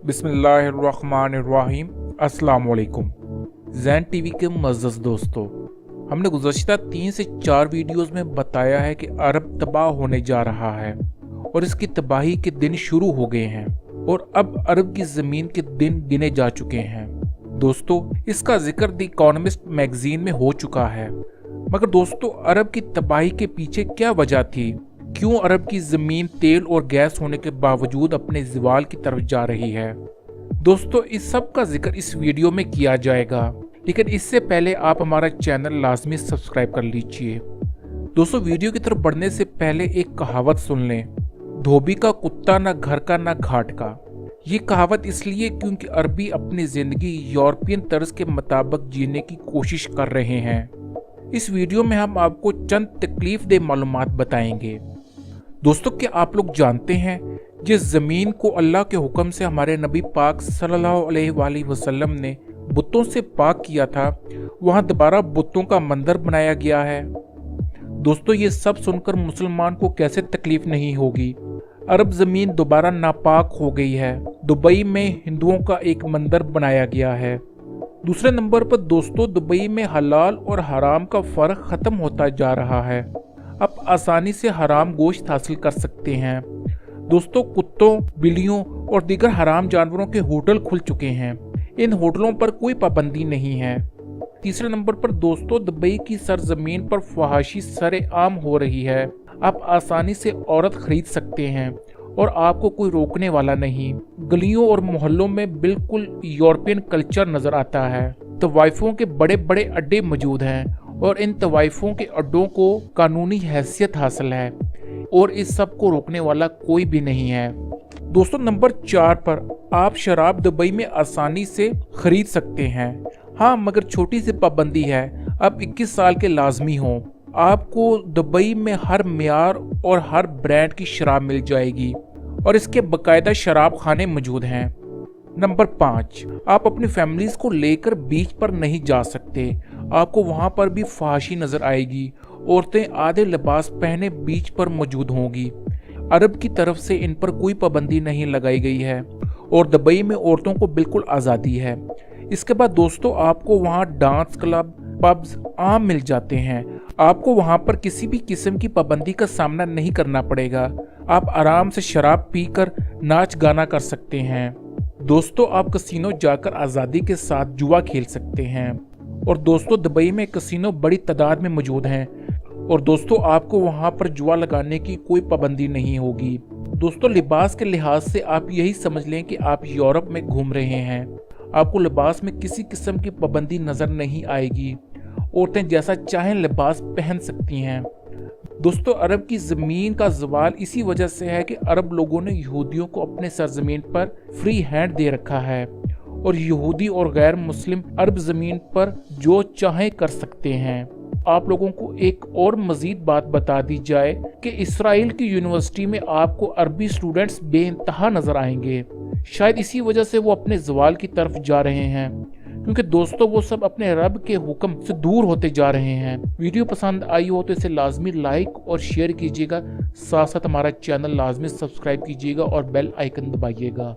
बिस्मिल्लाहिर्रहमानिर्रहीम। अस्सलाम वालेकुम। ज़ैन टीवी के मुअज़्ज़ज़ दोस्तों, हमने गुज़श्ता 3 से 4 वीडियोज़ में बताया है कि अरब तबाह होने जा रहा है और इसकी तबाही के दिन शुरू हो गए हैं और अब अरब की ज़मीन के दिन गिने जा चुके हैं। दोस्तों, इसका जिक्र द इकोनॉमिस्ट मैगज़ीन में हो चुका है। मगर दोस्तों, अरब की तबाही के पीछे क्या वजह थी? क्यों अरब की ज़मीन तेल और गैस होने के बावजूद अपने ज़वाल की तरफ जा रही है? दोस्तों, इस सब का जिक्र इस वीडियो में किया जाएगा, लेकिन इससे पहले आप हमारा चैनल लाजमी सब्सक्राइब कर लीजिए। दोस्तों, वीडियो की तरफ बढ़ने से पहले एक कहावत सुन लें, धोबी का कुत्ता न घर का न घाट का। ये कहावत इसलिए क्योंकि अरबी अपनी ज़िंदगी यूरोपियन तर्ज के मुताबिक जीने की कोशिश कर रहे हैं। इस वीडियो में हम आपको चंद तकलीफदेह मालूमात बताएंगे। दोस्तों, क्या आप लोग जानते हैं जिस ज़मीन को अल्लाह के हुक्म से हमारे नबी पाक सल्लल्लाहु अलैहि वसल्लम ने बुतों से पाक किया था, वहाँ दोबारा बुतों का मंदिर बनाया गया है? दोस्तों, ये सब सुनकर मुसलमान को कैसे तकलीफ नहीं होगी। अरब ज़मीन दोबारा नापाक हो गई है। दुबई में हिंदुओं का एक मंदिर बनाया गया है। दूसरे नंबर पर दोस्तों, दुबई में हलाल और हराम का फ़र्क ख़त्म होता जा रहा है। आप आसानी से हराम गोश्त हासिल कर सकते हैं। दोस्तों, कुत्तों, बिल्लियों और दीगर हराम जानवरों के होटल खुल चुके हैं। इन होटलों पर कोई पाबंदी नहीं है। तीसरे नंबर पर दोस्तों, दुबई की सरजमीन पर फहाशी सरेआम हो रही है। आप आसानी से औरत खरीद सकते हैं और आपको कोई रोकने वाला नहीं। गलियों और मोहल्लों में बिल्कुल यूरोपियन कल्चर नजर आता है। तवाइफों के बड़े बड़े अड्डे मौजूद हैं और इन तवाइफों के अड्डों को कानूनी हैसियत हासिल है और इस सब को रोकने वाला कोई भी नहीं है। दोस्तों, नंबर 4 पर आप शराब दुबई में आसानी से खरीद सकते हैं। हाँ, मगर छोटी सी पाबंदी है, अब 21 साल के लाजमी हों। आपको दुबई में हर मियार और हर ब्रांड की शराब मिल जाएगी और इसके बाकायदा शराब खाने मौजूद हैं। नंबर 5, आप अपनी फैमिलीज को लेकर बीच पर नहीं जा सकते। आपको वहां पर भी फहाशी नजर आएगी। औरतें आधे लिबास पहने बीच पर मौजूद होंगी। अरब की तरफ से इन पर कोई पाबंदी नहीं लगाई गई है और दुबई में औरतों को बिल्कुल आज़ादी है। इसके बाद दोस्तों, आपको वहां डांस क्लब, पब्स आम मिल जाते हैं। आपको वहां पर किसी भी किस्म की पाबंदी का सामना नहीं करना पड़ेगा। आप आराम से शराब पीकर नाच गाना कर सकते हैं। दोस्तों, आप कसिनो जाकर आज़ादी के साथ जुआ खेल सकते हैं। और दोस्तों, दुबई में कसिनो बड़ी तादाद में मौजूद हैं और दोस्तों, आपको वहां पर जुआ लगाने की कोई पाबंदी नहीं होगी। दोस्तों, लिबास के लिहाज से आप यही समझ लें कि आप यूरोप में घूम रहे हैं। आपको लिबास में किसी किस्म की पाबंदी नजर नहीं आएगी। औरतें जैसा चाहें लिबास पहन सकती हैं। दोस्तों, अरब की ज़मीन का ज़वाल इसी वजह से है कि अरब लोगों ने यहूदियों को अपने सरजमीन पर फ्री हैंड दे रखा है और यहूदी और गैर मुस्लिम अरब ज़मीन पर जो चाहे कर सकते हैं। आप लोगों को एक और मज़ीद बात बता दी जाए कि इसराइल की यूनिवर्सिटी में आपको अरबी स्टूडेंट्स बेइंतहा नज़र आएंगे। शायद इसी वजह से वो अपने ज़वाल की तरफ जा रहे हैं, क्योंकि दोस्तों, वो सब अपने रब के हुक्म से दूर होते जा रहे हैं। वीडियो पसंद आई हो तो इसे लाजमी लाइक और शेयर कीजिएगा। साथ साथ हमारा चैनल लाजमी सब्सक्राइब कीजिएगा और बेल आइकन दबाइएगा।